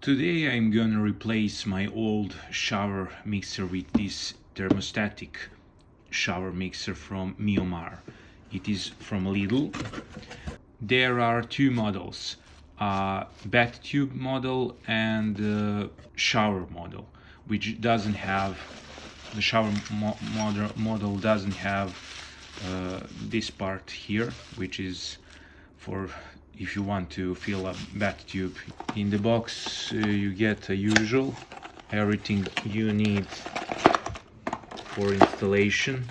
Today I'm gonna replace my old shower mixer with this thermostatic shower mixer from Miomare. It is from Lidl. There are two models, Bathtub model and shower model, which doesn't have, the shower model doesn't have this part here, which is for if you want to fill a bathtub. In the box you get a usual everything you need for installation.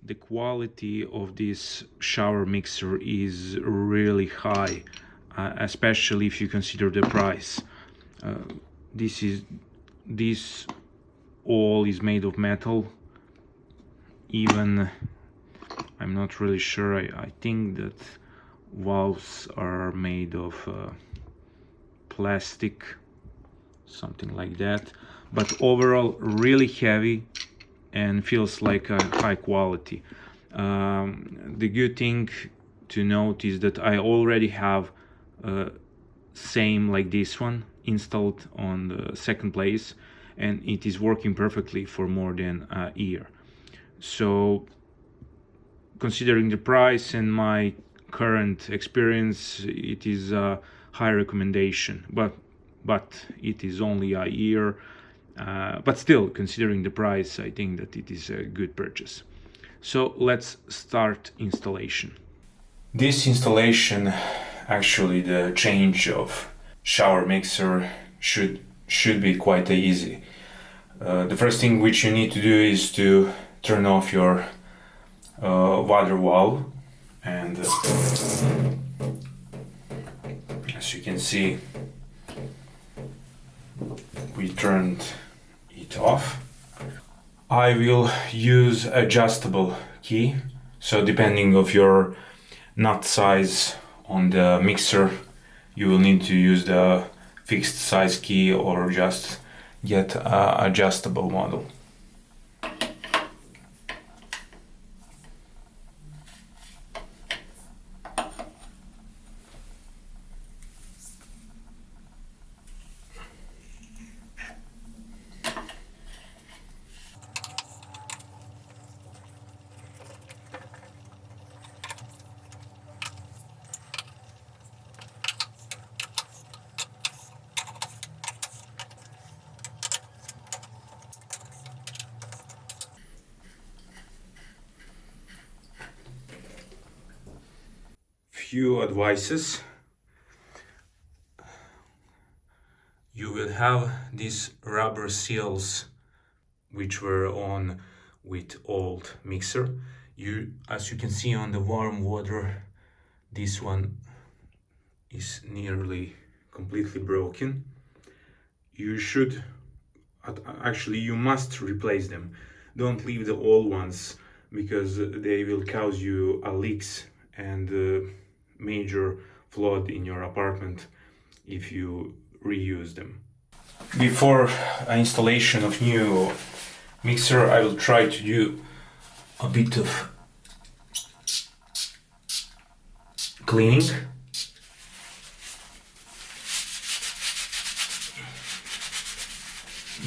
The quality of this shower mixer is really high, especially if you consider the price. This all is made of metal. Even I'm not really sure, I think that valves are made of plastic, something like that, but overall really heavy and feels like a high quality. The good thing to note is that I already have same like this one installed on the second place, and it is working perfectly for more than a year. So considering the price and my current experience, it is a high recommendation, but it is only a year. But still, considering the price, I think that it is a good purchase. So let's start installation. This installation, actually the change of shower mixer should be quite easy. The first thing which you need to do is to turn off your water valve, and as you can see, we turned it off. I will use adjustable key, so depending of your nut size on the mixer, you will need to use the fixed size key or just get an adjustable model. Few advices. You will have these rubber seals which were on with old mixer. As you can see on the warm water, this one is nearly completely broken. You must replace them. Don't leave the old ones, because they will cause you a leaks and major flood in your apartment if you reuse them. Before installation of new mixer, I will try to do a bit of cleaning.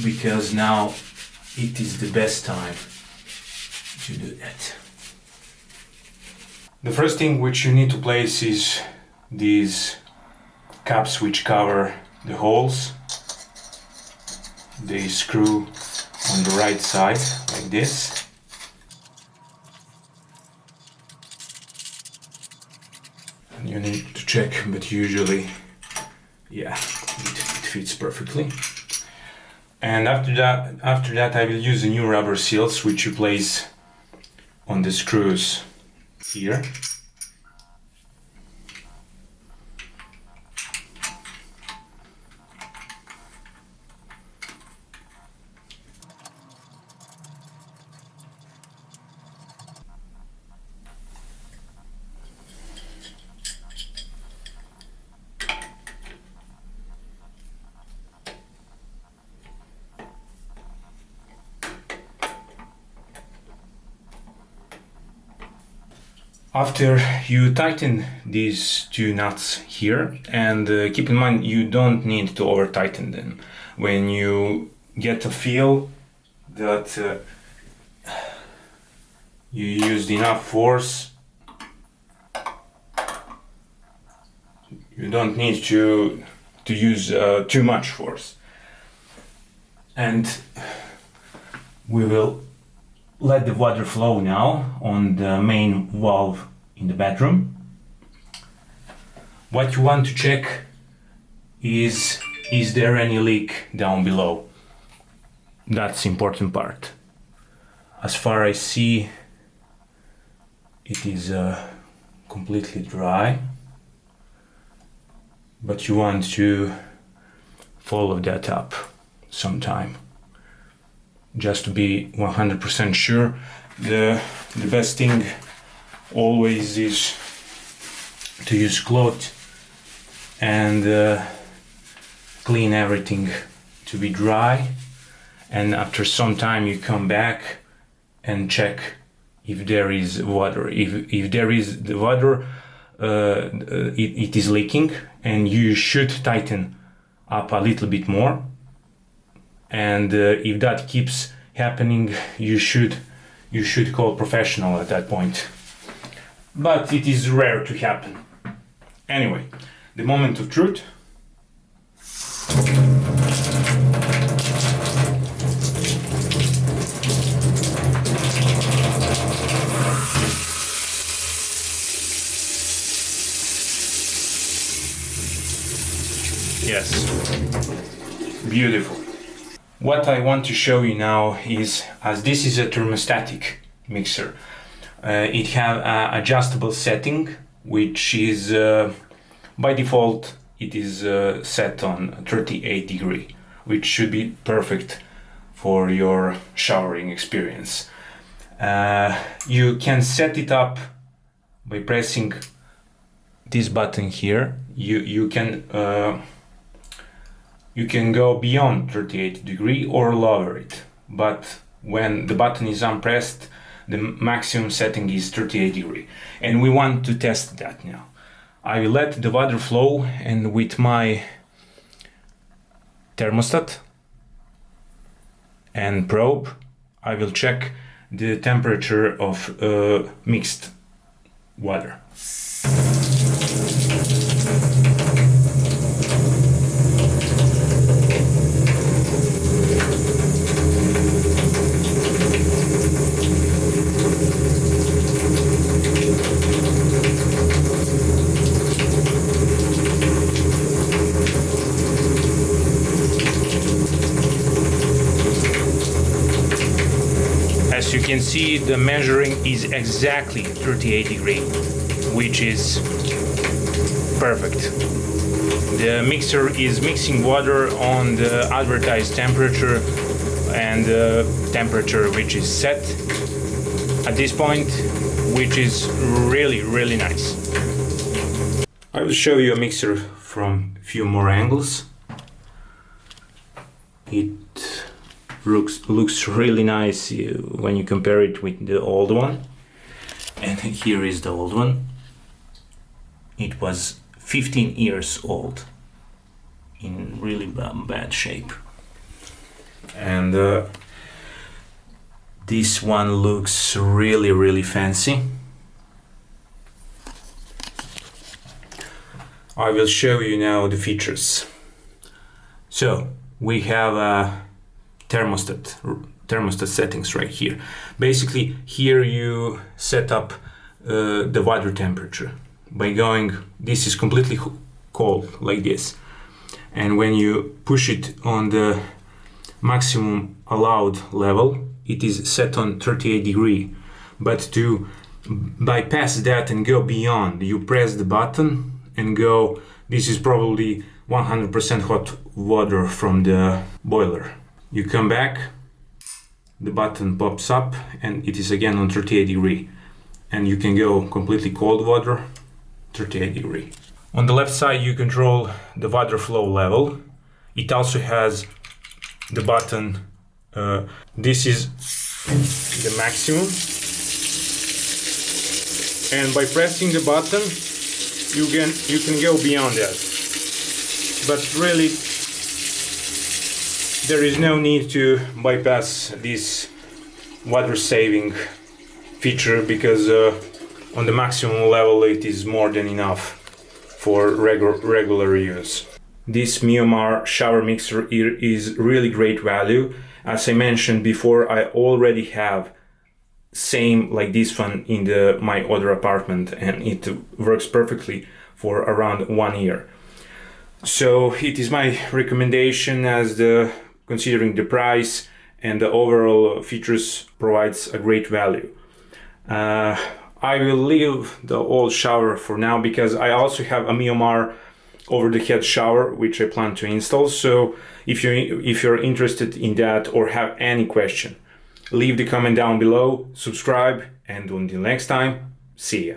Because now it is the best time to do that. The first thing which you need to place is these caps which cover the holes. They screw on the right side like this. And you need to check, but usually, yeah, it fits perfectly. And after that I will use the new rubber seals which you place on the screws here. After you tighten these two nuts here, and keep in mind you don't need to over tighten them. When you get a feel that you used enough force, you don't need to use too much force. And we will let the water flow now on the main valve in the bedroom. What you want to check is there any leak down below? That's the important part. As far as I see, it is completely dry, but you want to follow that up sometime, just to be 100% sure. The best thing always is to use cloth and clean everything to be dry, and after some time you come back and check if there is water. If there is the water, it is leaking, and you should tighten up a little bit more. And if that keeps happening, you should call professional at that point. But it is rare to happen. Anyway, the moment of truth. Yes, beautiful. What I want to show you now is, as this is a thermostatic mixer, it have an adjustable setting, which is by default it is set on 38 degree, which should be perfect for your showering experience. You can set it up by pressing this button here. You can go beyond 38 degree or lower it, but when the button is unpressed, the maximum setting is 38 degree, and we want to test that now. I will let the water flow, and with my thermostat and probe, I will check the temperature of mixed water. As you can see, the measuring is exactly 38 degrees, which is perfect. The mixer is mixing water on the advertised temperature and the temperature which is set at this point, which is really nice. I will show you a mixer from a few more angles. It looks really nice when you compare it with the old one. And here is the old one. It was 15 years old, in really bad shape. And this one looks really fancy. I will show you now the features. So we have a thermostat settings right here. Basically, here you set up the water temperature by going, this is completely cold like this, and when you push it on the maximum allowed level, it is set on 38 degree. But to bypass that and go beyond, you press the button and go, this is probably 100% hot water from the boiler. You come back, the button pops up, and it is again on 38 degree. And you can go completely cold water, 38 degree. On the left side, you control the water flow level. It also has the button, this is the maximum. and by pressing the button you can go beyond that. But really there is no need to bypass this water saving feature, because on the maximum level it is more than enough for regular use. This Miomare shower mixer is really great value. As I mentioned before, I already have same like this one in my other apartment, and it works perfectly for around 1 year. So it is my recommendation, as considering the price and the overall features provides a great value. I will leave the old shower for now, because I also have a Miomare over the head shower which I plan to install. So if you're interested in that or have any question, leave the comment down below, subscribe, and until next time, see ya.